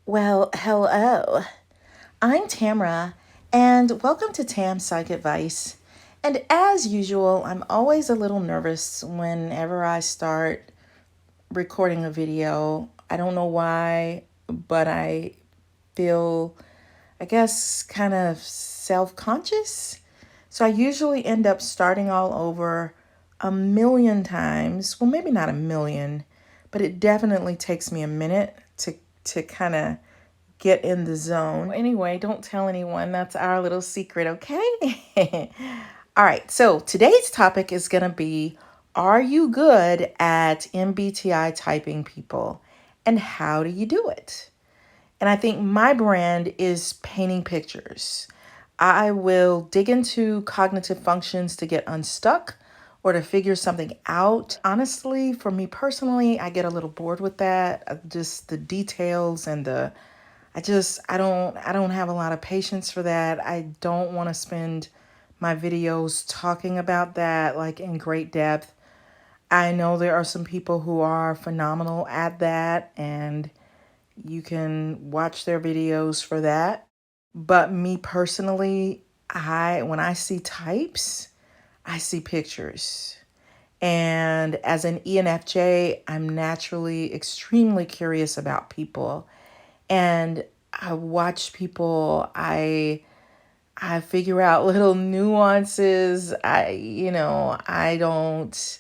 Well, hello. I'm Tamara, and welcome to Tam's Psych Advice. And as usual, I'm always a little nervous whenever I start recording a video. I don't know why, but I feel, I guess, kind of self conscious. So I usually end up starting all over a million times. Well, maybe not a million, but it definitely takes me a minute to kind of get in the zone. Anyway, don't tell anyone. That's our little secret, okay? All right, so today's topic is going to be, are you good at MBTI typing people? And how do you do it? And I think my brand is painting pictures. I will dig into cognitive functions to get unstuck or to figure something out. Honestly, for me personally, I get a little bored with that. Just the details and I don't have a lot of patience for that. I don't want to spend my videos talking about that like in great depth. I know there are some people who are phenomenal at that and you can watch their videos for that. But me personally, I when I see types, I see pictures. And as an ENFJ, I'm naturally extremely curious about people. And I watch people, I figure out little nuances. I don't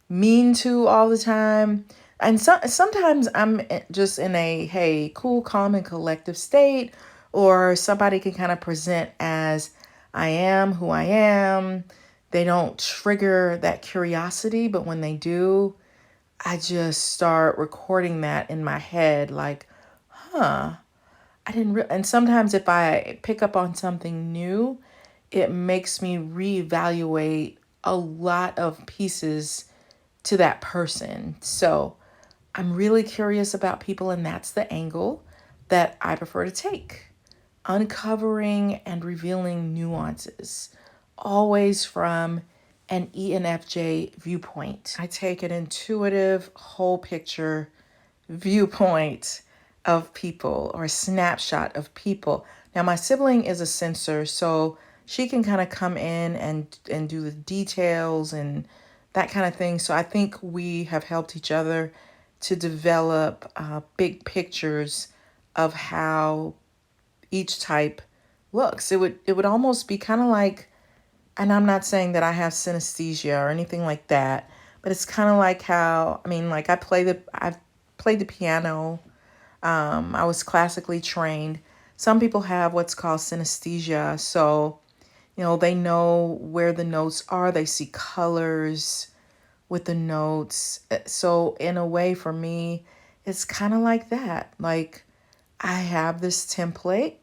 mean to all the time. And sometimes I'm just in a, hey, cool, calm, and collective state, or somebody can kind of present as I am who I am. They don't trigger that curiosity, but when they do, I just start recording that in my head like, huh, I didn't and sometimes if I pick up on something new, it makes me reevaluate a lot of pieces to that person. So I'm really curious about people, and that's the angle that I prefer to take. Uncovering and revealing nuances, always from an ENFJ viewpoint. I take an intuitive, whole picture viewpoint of people or a snapshot of people. Now, my sibling is a censor, so she can kind of come in and do the details and that kind of thing. So I think we have helped each other to develop big pictures of how each type looks. It would almost be kind of like, and I'm not saying that I have synesthesia or anything like that, but it's kind of like how, I mean, like I've played the piano. I was classically trained. Some people have what's called synesthesia. So, they know where the notes are. They see colors with the notes. So, in a way, for me, it's kind of like that. Like, I have this template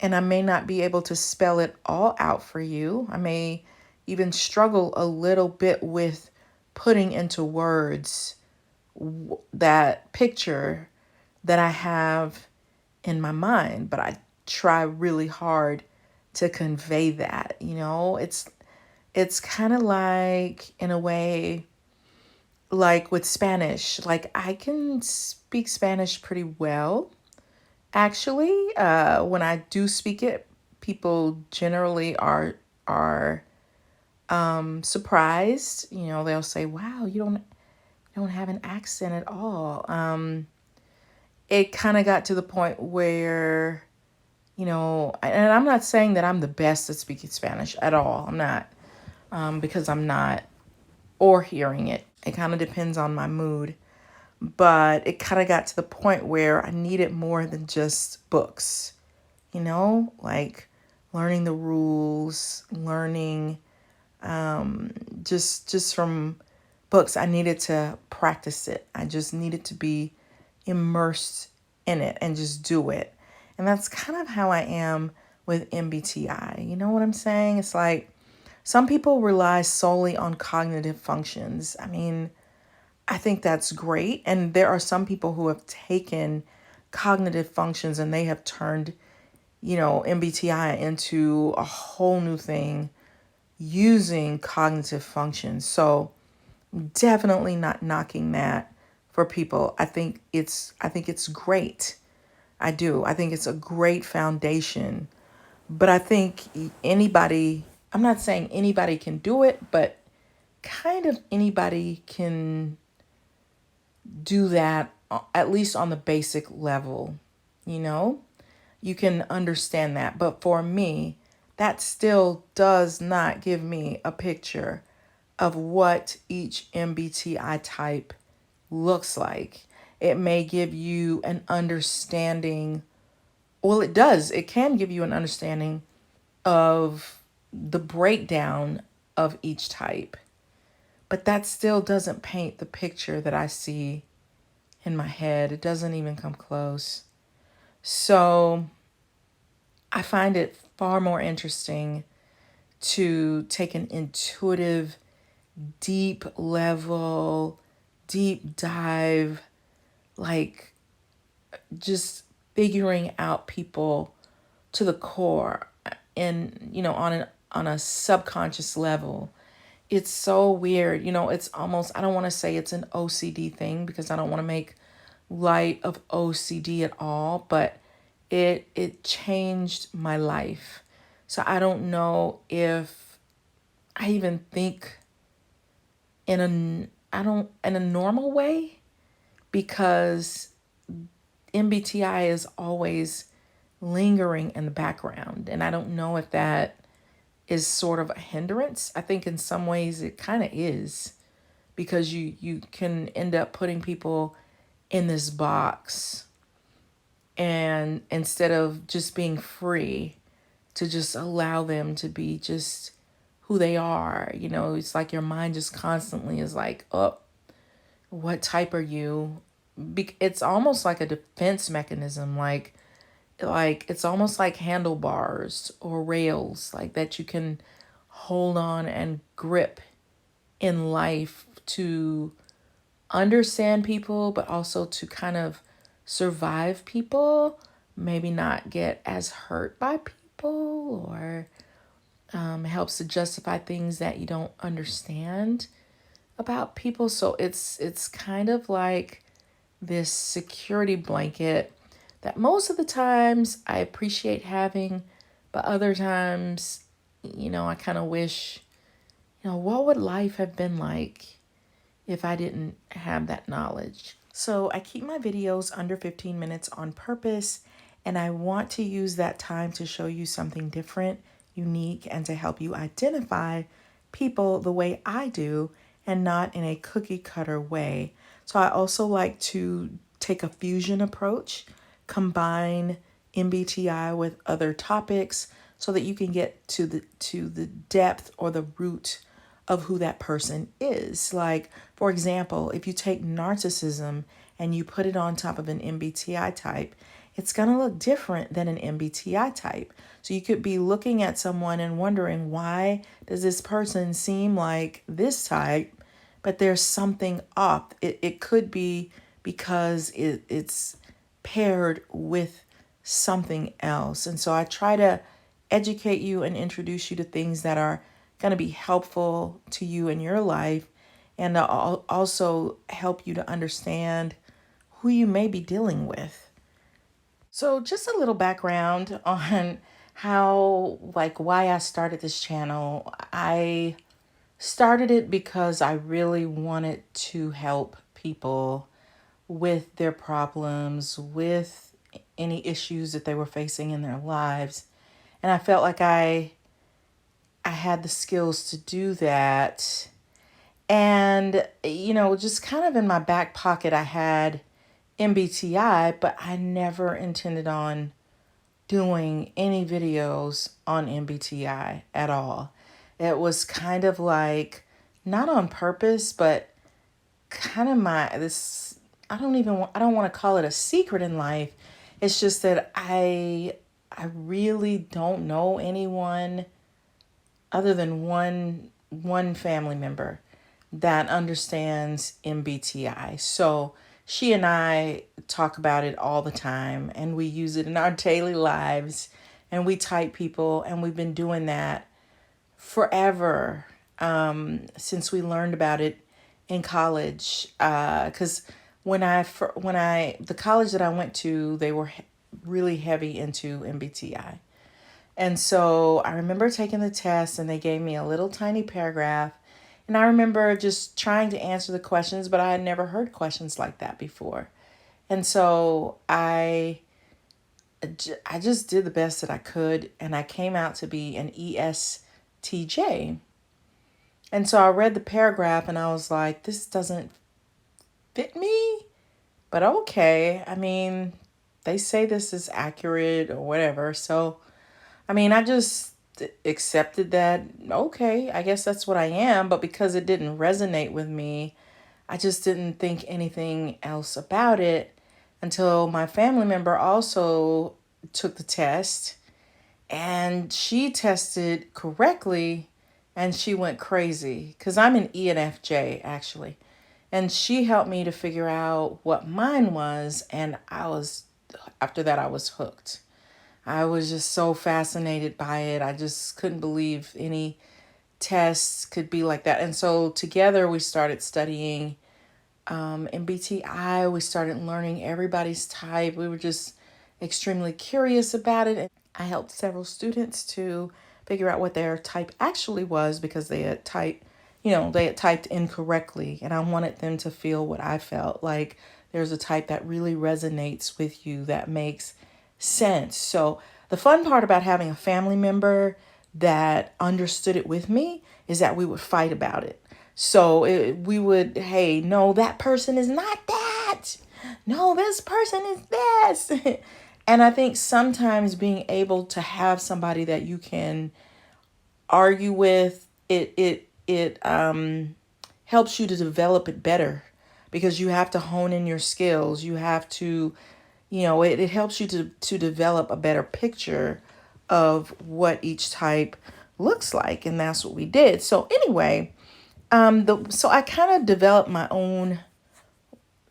and I may not be able to spell it all out for you. I may even struggle a little bit with putting into words that picture that I have in my mind, but I try really hard to convey that. It's kind of like, in a way, like with Spanish. Like, I can speak Spanish pretty well, actually. When I do speak it, people generally are surprised. They'll say, "Wow, you don't have an accent at all." It kind of got to the point where, and I'm not saying that I'm the best at speaking Spanish at all. I'm not, because I'm not, or hearing it. It kind of depends on my mood. But it kind of got to the point where I needed more than just books, like learning the rules, learning just from books. I needed to practice it. I just needed to be immersed in it and just do it. And that's kind of how I am with MBTI. You know what I'm saying? It's like some people rely solely on cognitive functions. I mean, I think that's great. And there are some people who have taken cognitive functions and they have turned, MBTI into a whole new thing using cognitive functions. So definitely not knocking that for people. I think it's great. I do. I think it's a great foundation. But I think anybody, I'm not saying anybody can do it, but kind of anybody can do that, at least on the basic level, you know? You can understand that. But for me, that still does not give me a picture of what each MBTI type looks like. It may give you an understanding. Well, it does. It can give you an understanding of the breakdown of each type. But that still doesn't paint the picture that I see in my head. It doesn't even come close. So I find it far more interesting to take an intuitive, deep level, deep dive, like just figuring out people to the core and, on a subconscious level. It's so weird. It's almost, I don't want to say it's an OCD thing because I don't want to make light of OCD at all, but it changed my life. So I don't know if I even think in a normal way, because MBTI is always lingering in the background, and I don't know if that is sort of a hindrance. I think in some ways it kind of is, because you can end up putting people in this box, and instead of just being free to just allow them to be just who they are, it's like your mind just constantly is like, oh, what type are you? It's almost like a defense mechanism, like it's almost like handlebars or rails, like that you can hold on and grip in life to understand people, but also to kind of survive people, maybe not get as hurt by people, or helps to justify things that you don't understand about people. So it's kind of like this security blanket that most of the times I appreciate having, but other times, I kind of wish, what would life have been like if I didn't have that knowledge? So I keep my videos under 15 minutes on purpose, and I want to use that time to show you something different, unique, and to help you identify people the way I do and not in a cookie cutter way. So I also like to take a fusion approach, combine MBTI with other topics so that you can get to the depth or the root of who that person is. Like, for example, if you take narcissism and you put it on top of an MBTI type, it's going to look different than an MBTI type. So you could be looking at someone and wondering, why does this person seem like this type, but there's something off? It could be because it's paired with something else. And so I try to educate you and introduce you to things that are going to be helpful to you in your life, and also help you to understand who you may be dealing with. So just a little background on why I started this channel. I started it because I really wanted to help people with their problems, with any issues that they were facing in their lives. And I felt like I had the skills to do that. And, just kind of in my back pocket, I had MBTI, but I never intended on doing any videos on MBTI at all. It was kind of like, not on purpose, but kind of I don't want to call it a secret in life. It's just that I really don't know anyone other than one family member that understands MBTI. So she and I talk about it all the time, and we use it in our daily lives, and we type people, and we've been doing that forever, since we learned about it in college. Because the college that I went to, they were really heavy into MBTI. And so I remember taking the test and they gave me a little tiny paragraph. And I remember just trying to answer the questions, but I had never heard questions like that before. And so I just did the best that I could, and I came out to be an ESTJ. And so I read the paragraph and I was like, this doesn't fit me, but okay. I mean, they say this is accurate or whatever. So, I mean, I just accepted that, okay, I guess that's what I am. But because it didn't resonate with me, I just didn't think anything else about it until my family member also took the test and she tested correctly and she went crazy because I'm an ENFJ actually. And she helped me to figure out what mine was. And after that, I was hooked. I was just so fascinated by it. I just couldn't believe any tests could be like that. And so together we started studying MBTI. We started learning everybody's type. We were just extremely curious about it. I helped several students to figure out what their type actually was because they had typed incorrectly, and I wanted them to feel what I felt. Like there's a type that really resonates with you, that makes sense. So the fun part about having a family member that understood it with me is that we would fight about it. So we would, hey, no, that person is not that. No, this person is this. And I think sometimes being able to have somebody that you can argue with, it helps you to develop it better because you have to hone in your skills. You have to, it helps you to develop a better picture of what each type looks like. And that's what we did. So anyway, so I kind of developed my own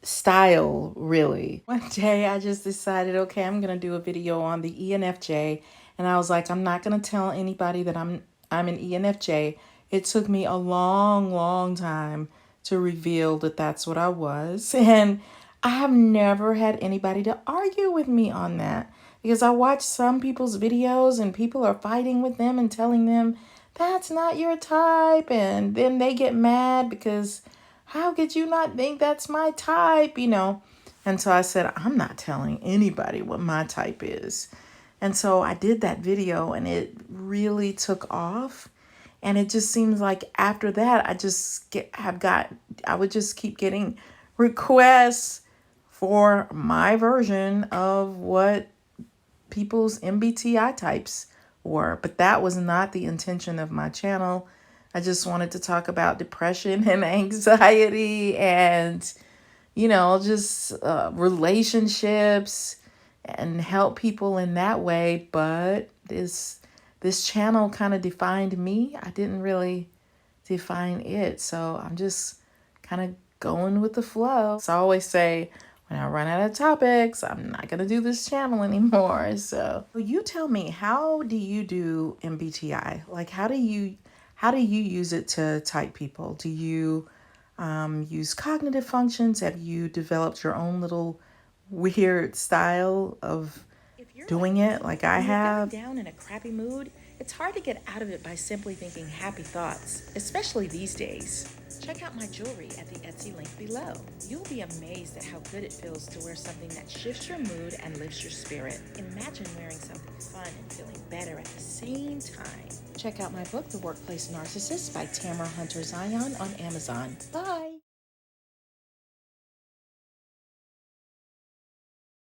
style, really. One day I just decided, okay, I'm going to do a video on the ENFJ. And I was like, I'm not going to tell anybody that I'm an ENFJ. It took me a long, long time to reveal that that's what I was. And I have never had anybody to argue with me on that because I watch some people's videos and people are fighting with them and telling them that's not your type. And then they get mad because how could you not think that's my type, And so I said, I'm not telling anybody what my type is. And so I did that video and it really took off. And it just seems like after that, I would just keep getting requests for my version of what people's MBTI types were. But that was not the intention of my channel. I just wanted to talk about depression and anxiety and, just relationships and help people in that way. But this channel kind of defined me. I didn't really define it. So I'm just kind of going with the flow. So I always say, when I run out of topics, I'm not going to do this channel anymore. So you tell me, how do you do MBTI? Like, how do you use it to type people? Do you use cognitive functions? Have you developed your own little weird style of doing it like I have? Down in a crappy mood, it's hard to get out of it by simply thinking happy thoughts, especially these days. Check out my jewelry at the Etsy link below. You'll be amazed at how good it feels to wear something that shifts your mood and lifts your spirit. Imagine wearing something fun and feeling better at the same time. Check out my book, The Workplace Narcissist by Tamara Zyon on Amazon. Bye!